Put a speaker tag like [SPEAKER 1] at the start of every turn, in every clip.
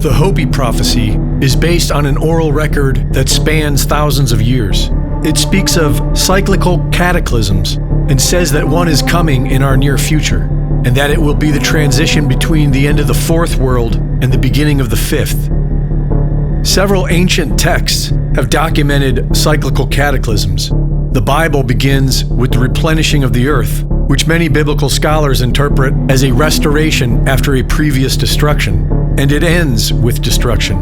[SPEAKER 1] The Hopi prophecy is based on an oral record that spans thousands of years. It speaks of cyclical cataclysms and says that one is coming in our near future, and that it will be the transition between the end of the fourth world and the beginning of the fifth. Several ancient texts have documented cyclical cataclysms. The Bible begins with the replenishing of the earth, which many biblical scholars interpret as a restoration after a previous destruction, and it ends with destruction.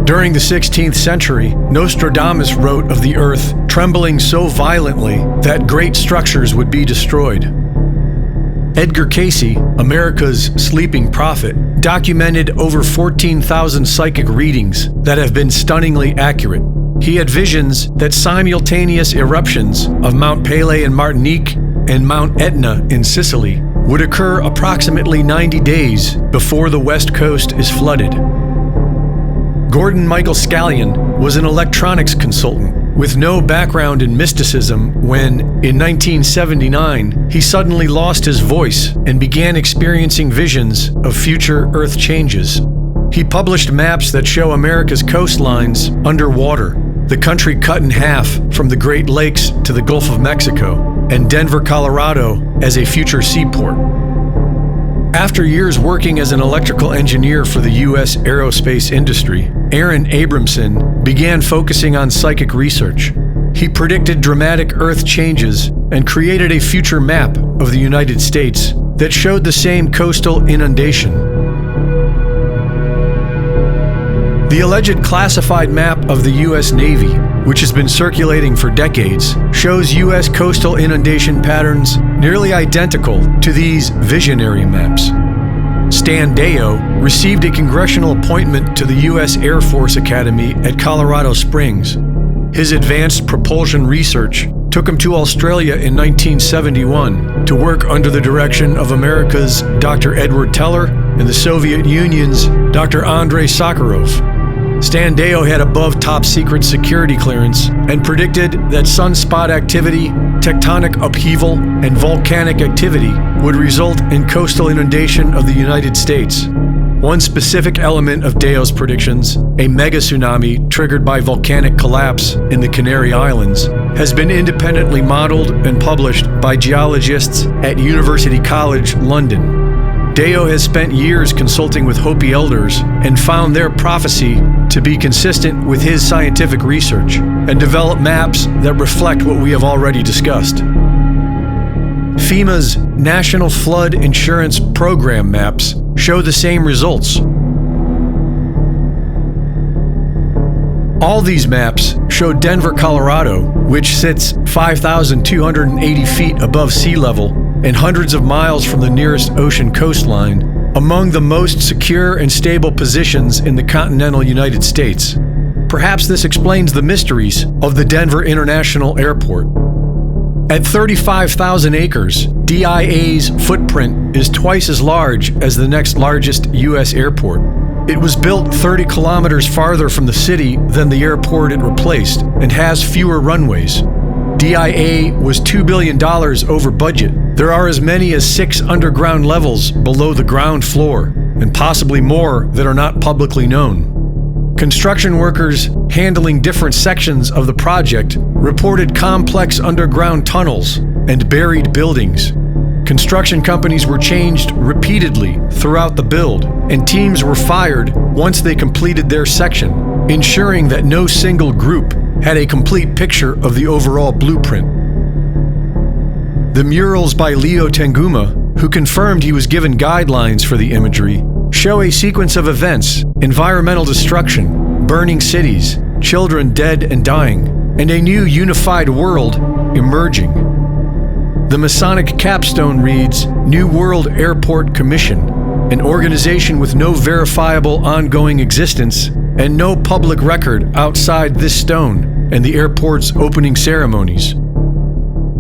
[SPEAKER 1] During the 16th century, Nostradamus wrote of the earth trembling so violently that great structures would be destroyed. Edgar Cayce, America's sleeping prophet, documented over 14,000 psychic readings that have been stunningly accurate. He had visions that simultaneous eruptions of Mount Pelée in Martinique and Mount Etna in Sicily would occur approximately 90 days before the West Coast is flooded. Gordon Michael Scallion was an electronics consultant with no background in mysticism when, in 1979, he suddenly lost his voice and began experiencing visions of future Earth changes. He published maps that show America's coastlines underwater, the country cut in half from the Great Lakes to the Gulf of Mexico, and Denver, Colorado as a future seaport. After years working as an electrical engineer for the U.S. aerospace industry, Aaron Abramson began focusing on psychic research. He predicted dramatic Earth changes and created a future map of the United States that showed the same coastal inundation. The alleged classified map of the U.S. Navy, which has been circulating for decades, shows U.S. coastal inundation patterns nearly identical to these visionary maps. Stan Deyo received a congressional appointment to the U.S. Air Force Academy at Colorado Springs. His advanced propulsion research took him to Australia in 1971 to work under the direction of America's Dr. Edward Teller and the Soviet Union's Dr. Andrei Sakharov. Stan Deyo had above top-secret security clearance and predicted that sunspot activity, tectonic upheaval, and volcanic activity would result in coastal inundation of the United States. One specific element of Deyo's predictions, a mega tsunami triggered by volcanic collapse in the Canary Islands, has been independently modeled and published by geologists at University College London. Deyo has spent years consulting with Hopi elders and found their prophecy to be consistent with his scientific research and developed maps that reflect what we have already discussed. FEMA's National Flood Insurance Program maps show the same results. All these maps show Denver, Colorado, which sits 5,280 feet above sea level and hundreds of miles from the nearest ocean coastline, among the most secure and stable positions in the continental United States. Perhaps this explains the mysteries of the Denver International Airport. At 35,000 acres, DIA's footprint is twice as large as the next largest U.S. airport. It was built 30 kilometers farther from the city than the airport it replaced and has fewer runways. DIA was $2 billion over budget. There are as many as 6 underground levels below the ground floor, and possibly more that are not publicly known. Construction workers handling different sections of the project reported complex underground tunnels and buried buildings. Construction companies were changed repeatedly throughout the build, and teams were fired once they completed their section, ensuring that no single group had a complete picture of the overall blueprint. The murals by Leo Tanguma, who confirmed he was given guidelines for the imagery, show a sequence of events: environmental destruction, burning cities, children dead and dying, and a new unified world emerging. The Masonic capstone reads, New World Airport Commission, an organization with no verifiable ongoing existence and no public record outside this stone and the airport's opening ceremonies.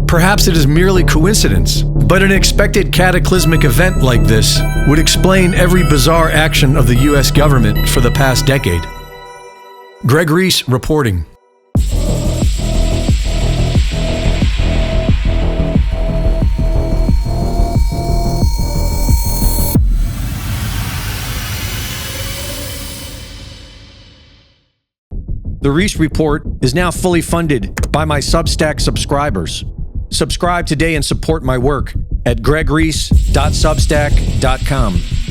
[SPEAKER 1] Perhaps it is merely coincidence, but an expected cataclysmic event like this would explain every bizarre action of the U.S. government for the past decade. Greg Reese reporting. The Reese Report is now fully funded by my Substack subscribers. Subscribe today and support my work at gregreese.substack.com.